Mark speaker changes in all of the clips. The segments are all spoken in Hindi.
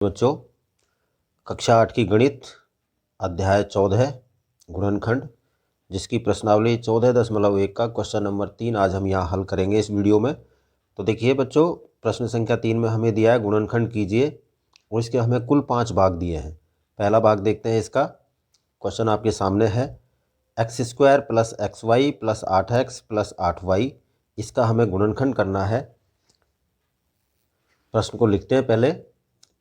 Speaker 1: बच्चों, कक्षा 8 की गणित अध्याय 14 गुणनखंड, जिसकी प्रश्नावली 14.1 का क्वेश्चन नंबर 3 आज हम यहाँ हल करेंगे इस वीडियो में। तो देखिए बच्चों, प्रश्न संख्या 3 में हमें दिया है गुणनखंड कीजिए और इसके हमें कुल 5 भाग दिए हैं। पहला भाग देखते हैं इसका। क्वेश्चन आपके सामने है x² + xy + 8x + 8y। इसका हमें गुणनखंड करना है। प्रश्न को लिखते हैं पहले।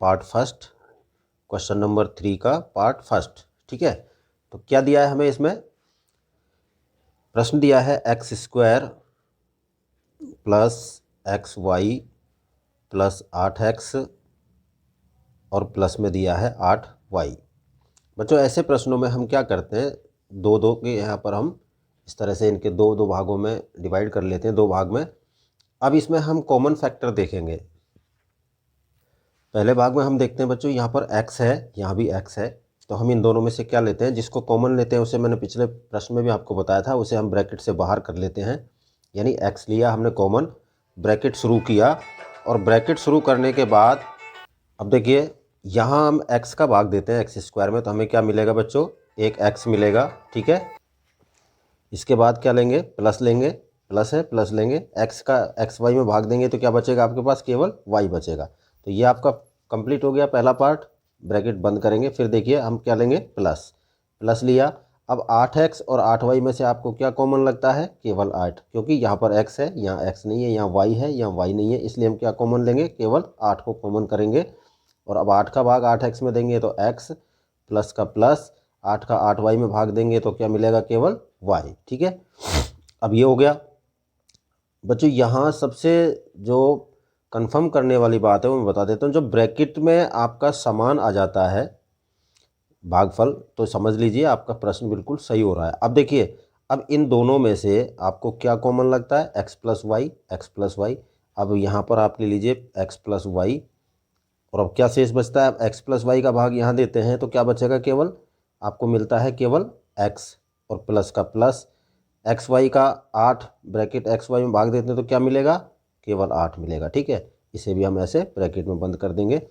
Speaker 1: पार्ट फर्स्ट, क्वेश्चन नंबर 3 का पार्ट फर्स्ट। ठीक है, तो क्या दिया है हमें इसमें? प्रश्न दिया है x² + xy + 8x और प्लस में दिया है 8y। बच्चों, ऐसे प्रश्नों में हम क्या करते हैं, दो दो के यहाँ पर हम इस तरह से इनके दो दो भागों में डिवाइड कर लेते हैं, दो भाग में। अब इसमें हम कॉमन फैक्टर देखेंगे। पहले भाग में हम देखते हैं बच्चों, यहाँ पर x है, यहाँ भी x है, तो हम इन दोनों में से क्या लेते हैं? जिसको कॉमन लेते हैं उसे मैंने पिछले प्रश्न में भी आपको बताया था, उसे हम ब्रैकेट से बाहर कर लेते हैं। यानी x लिया हमने कॉमन, ब्रैकेट शुरू किया, और ब्रैकेट शुरू करने के बाद अब देखिए यहाँ हम x का भाग देते हैं x² में, तो हमें क्या मिलेगा बच्चों? एक x मिलेगा। ठीक है, इसके बाद क्या लेंगे? प्लस लेंगे, प्लस है प्लस लेंगे, x का xy में भाग देंगे तो क्या बचेगा आपके पास? केवल y बचेगा। तो ये आपका कंप्लीट हो गया पहला पार्ट। ब्रैकेट बंद करेंगे, फिर देखिए हम क्या लेंगे? प्लस, प्लस लिया। अब 8x और 8y में से आपको क्या कॉमन लगता है? केवल 8, क्योंकि यहाँ पर x है, यहाँ x नहीं है, यहाँ y है, यहाँ y नहीं है, इसलिए हम क्या कॉमन लेंगे? केवल 8 को कॉमन करेंगे। और अब 8 का भाग 8x में देंगे तो x, प्लस का प्लस, 8 का 8y में भाग देंगे तो क्या मिलेगा? केवल y। ठीक है, अब ये हो गया। बच्चों, यहाँ सबसे जो कंफर्म करने वाली बात है वो मैं बता देता हूँ। जो ब्रैकेट में आपका समान आ जाता है भागफल, तो समझ लीजिए आपका प्रश्न बिल्कुल सही हो रहा है। अब देखिए, अब इन दोनों में से आपको क्या कॉमन लगता है? x + y, x + y। अब यहाँ पर आप ले लीजिए x + y, और अब क्या शेष बचता है? अब x + y का भाग यहाँ देते हैं तो क्या बचेगा? केवल आपको मिलता है केवल x, और प्लस का प्लस, एक्स वाई का 8 ब्रैकेट एक्स वाई में भाग देते हैं तो क्या मिलेगा? केवल 8 मिलेगा। ठीक है, इसे भी हम ऐसे ब्रैकेट में बंद कर देंगे।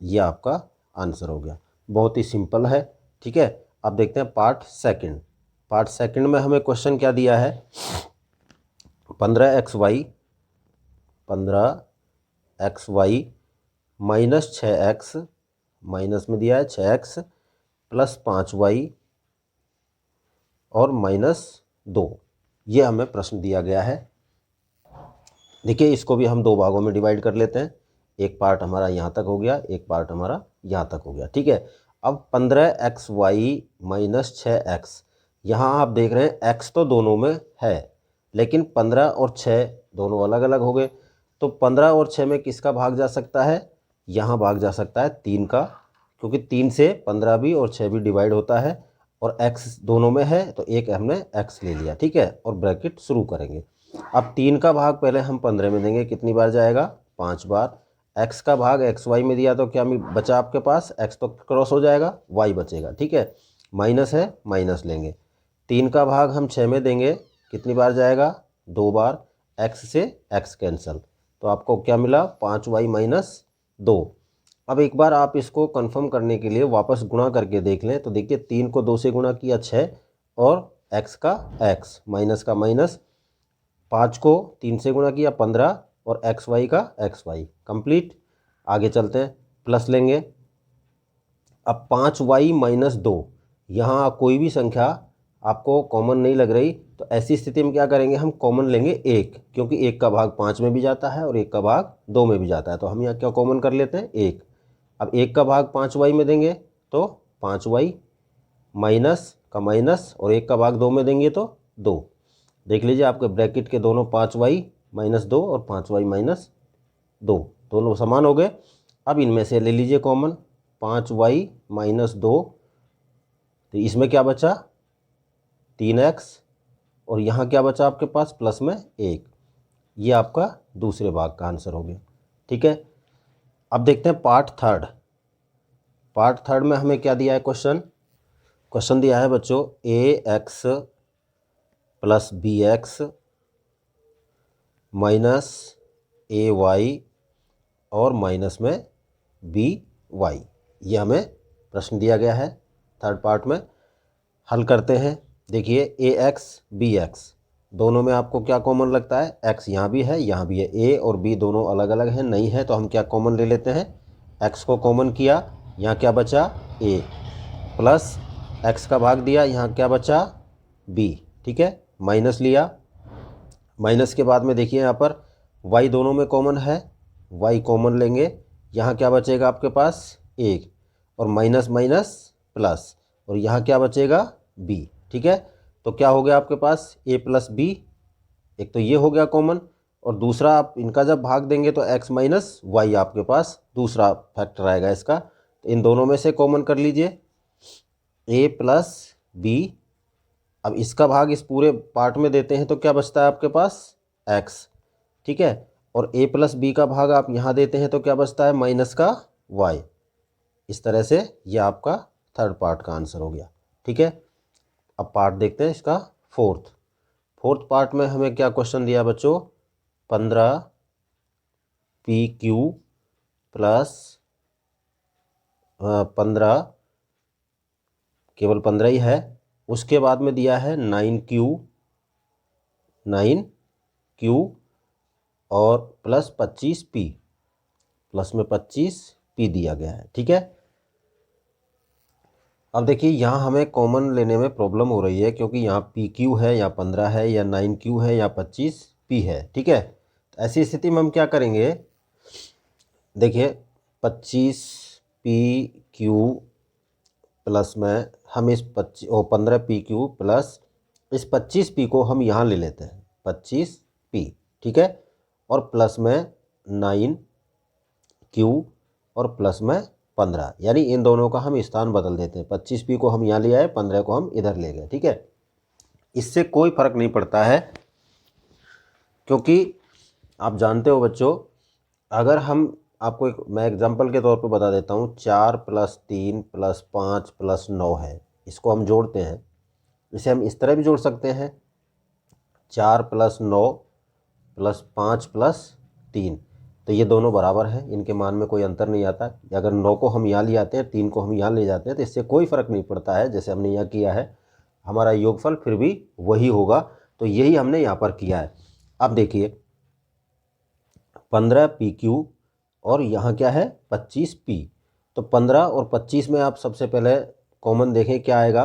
Speaker 1: ये आपका आंसर हो गया, बहुत ही सिंपल है। ठीक है, अब देखते हैं पार्ट सेकंड। पार्ट सेकंड में हमें क्वेश्चन क्या दिया है? 15xy माइनस 6x, माइनस में दिया है 6x + 5y और -2। ये हमें प्रश्न दिया गया है। देखिए, इसको भी हम दो भागों में डिवाइड कर लेते हैं। एक पार्ट हमारा यहाँ तक हो गया, एक पार्ट हमारा यहाँ तक हो गया। ठीक है, अब 15xy - 6x, यहाँ आप देख रहे हैं x तो दोनों में है, लेकिन 15 और 6 दोनों अलग अलग हो गए। तो 15 और 6 में किसका भाग जा सकता है? यहाँ भाग जा सकता है 3 का, क्योंकि 3 से 15 भी और 6 भी डिवाइड होता है, और x दोनों में है तो एक हमने x ले लिया। ठीक है, और ब्रैकेट शुरू करेंगे। अब 3 का भाग पहले हम 15 में देंगे, कितनी बार जाएगा? 5 बार। x का भाग xy में दिया तो क्या बचा आपके पास? x तो क्रॉस हो जाएगा, y बचेगा। ठीक है, माइनस है, माइनस लेंगे। 3 का भाग हम 6 में देंगे, कितनी बार जाएगा? 2 बार। x से x कैंसिल, तो आपको क्या मिला? 5y - 2। अब एक बार आप इसको कंफर्म करने के लिए वापस गुणा करके देख लें, तो देखिए 3 को 2 से गुणा किया 6, और x का x, माइनस का माइनस, 5 को 3 से गुणा किया 15, और xy का xy। कंप्लीट। आगे चलते हैं, प्लस लेंगे। अब 5y - 2, यहाँ कोई भी संख्या आपको कॉमन नहीं लग रही, तो ऐसी स्थिति में क्या करेंगे? हम कॉमन लेंगे 1, क्योंकि 1 का भाग 5 में भी जाता है और 1 का भाग 2 में भी जाता है, तो हम यहाँ क्या कॉमन कर लेते हैं? 1। अब 1 का भाग 5y में देंगे तो 5y, माइनस का माइनस, और 1 का भाग 2 में देंगे तो 2। देख लीजिए आपके ब्रैकेट के दोनों 5y - 2 और 5y - 2 दोनों समान हो गए। अब इनमें से ले लीजिए कॉमन, 5y - 2, तो इसमें क्या बचा? 3x, और यहाँ क्या बचा आपके पास? प्लस में 1। ये आपका दूसरे भाग का आंसर हो गया। ठीक है, अब देखते हैं पार्ट थर्ड। पार्ट थर्ड में हमें क्या दिया है क्वेश्चन? क्वेश्चन दिया है बच्चों ax + bx - ay और माइनस में b वाई। ये हमें प्रश्न दिया गया है थर्ड पार्ट में। हल करते हैं। देखिए ए एक्स बी एक्स दोनों में आपको क्या कॉमन लगता है? एक्स यहाँ भी है यहाँ भी है। ए और बी दोनों अलग अलग हैं, नहीं है तो हम क्या कॉमन ले लेते हैं? एक्स को कॉमन किया, यहाँ क्या बचा? ए प्लस एक्स का भाग दिया, यहाँ क्या बचा? बी। ठीक है, माइनस लिया। माइनस के बाद में देखिए यहाँ पर वाई दोनों में कॉमन है, वाई कॉमन लेंगे, यहाँ क्या बचेगा आपके पास? एक, और माइनस माइनस प्लस, और यहाँ क्या बचेगा? बी। ठीक है, तो क्या हो गया आपके पास? ए प्लस बी। एक तो ये हो गया कॉमन, और दूसरा आप इनका जब भाग देंगे तो एक्स माइनस वाई आपके पास दूसरा फैक्टर आएगा इसका। तो इन दोनों में से कॉमन कर लीजिए ए प्लस बी। अब इसका भाग इस पूरे पार्ट में देते हैं तो क्या बचता है आपके पास? एक्स। ठीक है, और ए प्लस बी का भाग आप यहाँ देते हैं तो क्या बचता है? माइनस का वाई। इस तरह से ये आपका थर्ड पार्ट का आंसर हो गया। ठीक है, अब पार्ट देखते हैं इसका फोर्थ पार्ट में हमें क्या क्वेश्चन दिया बच्चों? 15 पी क्यू प्लस 15, केवल 15 ही है। उसके बाद में दिया है 9Q और प्लस 25P, प्लस में 25P दिया गया है। ठीक है, अब देखिए यहाँ हमें कॉमन लेने में प्रॉब्लम हो रही है, क्योंकि यहाँ PQ है या 15 है या 9Q है या 25P है। ठीक है, तो ऐसी स्थिति में हम क्या करेंगे? देखिए 25PQ प्लस में हम इस 15PQ प्लस इस 25P को हम यहाँ ले लेते हैं 25P। ठीक है, और प्लस में 9Q और प्लस में 15, यानी इन दोनों का हम स्थान बदल देते हैं। 25P को हम यहाँ ले आए, 15 को हम इधर ले गए। ठीक है, इससे कोई फर्क नहीं पड़ता है, क्योंकि आप जानते हो बच्चों, अगर हम आपको मैं एग्जांपल के तौर पे बता देता हूँ, 4 प्लस 3 प्लस 5 प्लस 9 है, इसको हम जोड़ते हैं। इसे हम इस तरह भी जोड़ सकते हैं, 4 प्लस 9 प्लस 5 प्लस 3, तो ये दोनों बराबर हैं, इनके मान में कोई अंतर नहीं आता। अगर 9 को हम यहाँ ले आते हैं, 3 को हम यहाँ ले जाते हैं, तो इससे कोई फ़र्क नहीं पड़ता है। जैसे हमने यहाँ किया है, हमारा योगफल फिर भी वही होगा। तो यही हमने यहाँ पर किया है। अब देखिए 15PQ और यहाँ क्या है? 25P। तो 15 और 25 में आप सबसे पहले कॉमन देखें क्या आएगा?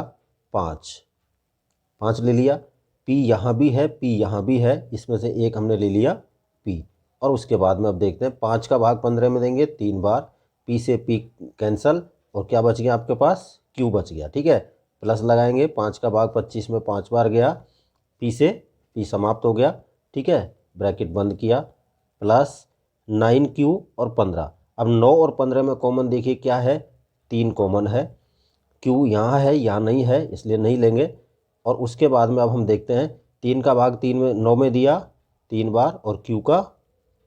Speaker 1: 5 ले लिया। P यहाँ भी है, P यहाँ भी है, इसमें से एक हमने ले लिया P। और उसके बाद में अब देखते हैं 5 का भाग 15 में देंगे 3 बार, P से P कैंसल, और क्या बच गया आपके पास? Q बच गया। ठीक है, प्लस लगाएंगे, 5 का भाग 25 में 5 बार गया, P से P समाप्त हो गया। ठीक है, ब्रैकेट बंद किया, प्लस 9Q और 15। अब 9 और 15 में कॉमन देखिए क्या है? 3 कॉमन है। Q यहाँ है, यहाँ नहीं है, इसलिए नहीं लेंगे। और उसके बाद में अब हम देखते हैं 3 का भाग 3 में 9 में दिया 3 बार, और Q का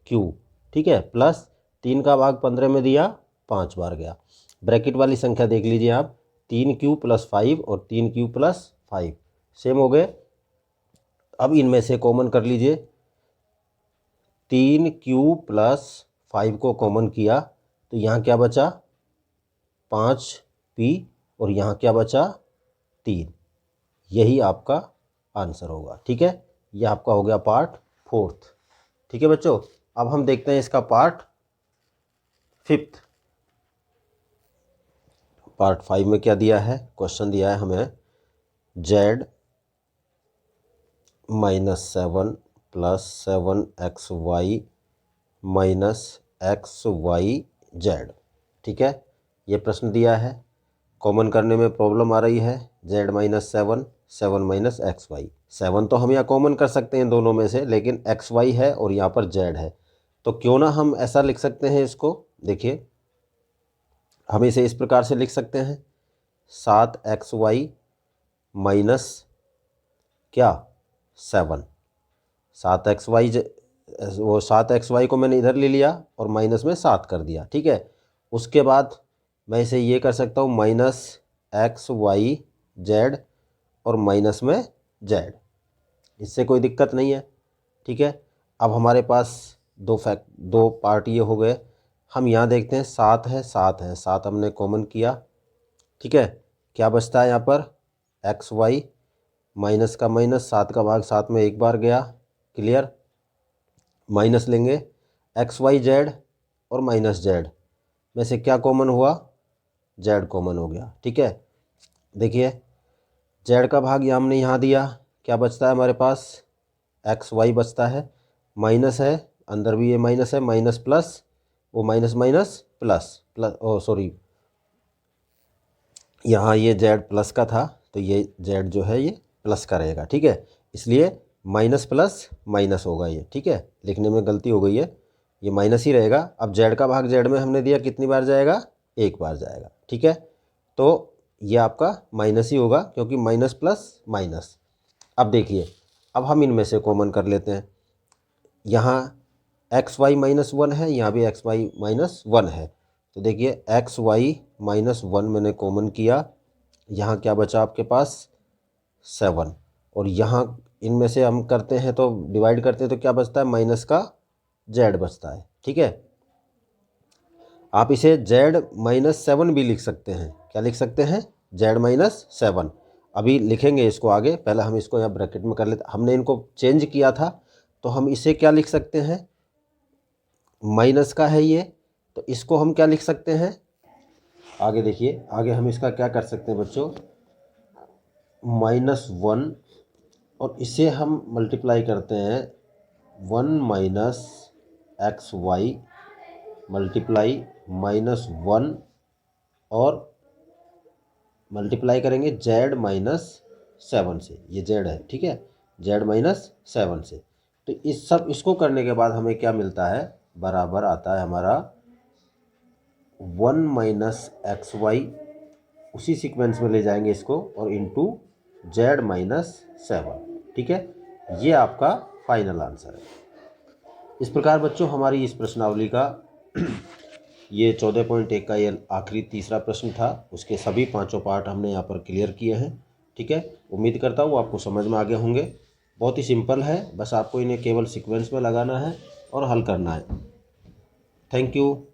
Speaker 1: Q। ठीक है, प्लस 3 का भाग 15 में दिया 5 बार गया। ब्रैकेट वाली संख्या देख लीजिए आप, 3Q प्लस 5 और 3Q प्लस 5 सेम हो गए। अब इनमें से कॉमन कर लीजिए, 3Q प्लस 5 को कॉमन किया तो यहाँ क्या बचा? 5P, और यहाँ क्या बचा? 3। यही आपका आंसर होगा। ठीक है, यह आपका हो गया पार्ट फोर्थ। ठीक है बच्चों, अब हम देखते हैं इसका पार्ट फिफ्थ। पार्ट 5 में क्या दिया है? क्वेश्चन दिया है हमें z -7 plus 7xy minus xyz। ठीक है, ये प्रश्न दिया है, कॉमन करने में प्रॉब्लम आ रही है। z -7 7 माइनस XY, 7 तो हम यहाँ कॉमन कर सकते हैं दोनों में से, लेकिन XY है और यहाँ पर z है, तो क्यों ना हम ऐसा लिख सकते हैं इसको। देखिए हम इसे इस प्रकार से लिख सकते हैं, 7xy माइनस क्या? 7। 7xy, वो 7xy को मैंने इधर ले लिया और माइनस में 7 कर दिया। ठीक है, उसके बाद मैं इसे ये कर सकता हूँ -XYZ और माइनस में z, इससे कोई दिक्कत नहीं है। ठीक है, अब हमारे पास दो पार्ट ये हो गए। हम यहाँ देखते हैं 7 है, 7 है, 7 हमने कॉमन किया, ठीक है। क्या बचता है यहाँ पर, एक्स वाई माइनस का माइनस, 7 का भाग 7 में एक बार गया, क्लियर। माइनस लेंगे एक्स वाई जेड और माइनस जेड में से क्या कॉमन हुआ, जेड कॉमन हो गया, ठीक है। देखिए जेड का भाग यहाँ हमने यहाँ दिया, क्या बचता है हमारे पास, एक्स वाई बचता है, माइनस है, अंदर भी ये माइनस है, माइनस प्लस, वो माइनस माइनस प्लस प्लस, ओ सॉरी यहाँ ये जेड प्लस का था तो ये जेड जो है ये प्लस का रहेगा, ठीक है। इसलिए माइनस प्लस माइनस होगा ये, ठीक है। लिखने में गलती हो गई है, ये माइनस ही रहेगा। अब जेड का भाग जेड में हमने दिया, कितनी बार जाएगा, एक बार जाएगा, ठीक है। तो ये आपका माइनस ही होगा क्योंकि माइनस प्लस माइनस। अब देखिए, अब हम इनमें से कॉमन कर लेते हैं। यहाँ एक्स वाई माइनस 1 है, यहाँ भी एक्स वाई माइनस 1 है, तो देखिए एक्स वाई माइनस 1 मैंने कॉमन किया, यहाँ क्या बचा आपके पास 7, और यहाँ इनमें से हम करते हैं तो डिवाइड करते हैं तो क्या बचता है, माइनस का जेड बचता है, ठीक है। आप इसे जेड माइनस 7 भी लिख सकते हैं, क्या लिख सकते हैं, जेड माइनस 7। अभी लिखेंगे इसको आगे, पहले हम इसको यहाँ ब्रैकेट में कर लेते, हमने इनको चेंज किया था तो हम इसे क्या लिख सकते हैं, माइनस का है ये, तो इसको हम क्या लिख सकते हैं, आगे देखिए, आगे हम इसका क्या कर सकते हैं बच्चों, -1, और इसे हम मल्टीप्लाई करते हैं 1 माइनस एक्स वाई मल्टीप्लाई -1, और मल्टीप्लाई करेंगे जेड माइनस 7 से, ये जेड है, ठीक है, जेड माइनस 7 से। तो इस सब इसको करने के बाद हमें क्या मिलता है, बराबर आता है हमारा 1 माइनस एक्स वाई, उसी सीक्वेंस में ले जाएंगे इसको, और इंटू जेड माइनस 7, ठीक है। ये आपका फाइनल आंसर है। इस प्रकार बच्चों हमारी इस प्रश्नावली का ये 14.1 का ये आखिरी तीसरा प्रश्न था, उसके सभी 5 पार्ट हमने यहाँ पर क्लियर किए हैं, ठीक है। उम्मीद करता हूँ आपको समझ में आ गए होंगे। बहुत ही सिंपल है, बस आपको इन्हें केवल सीक्वेंस में लगाना है और हल करना है। Thank you.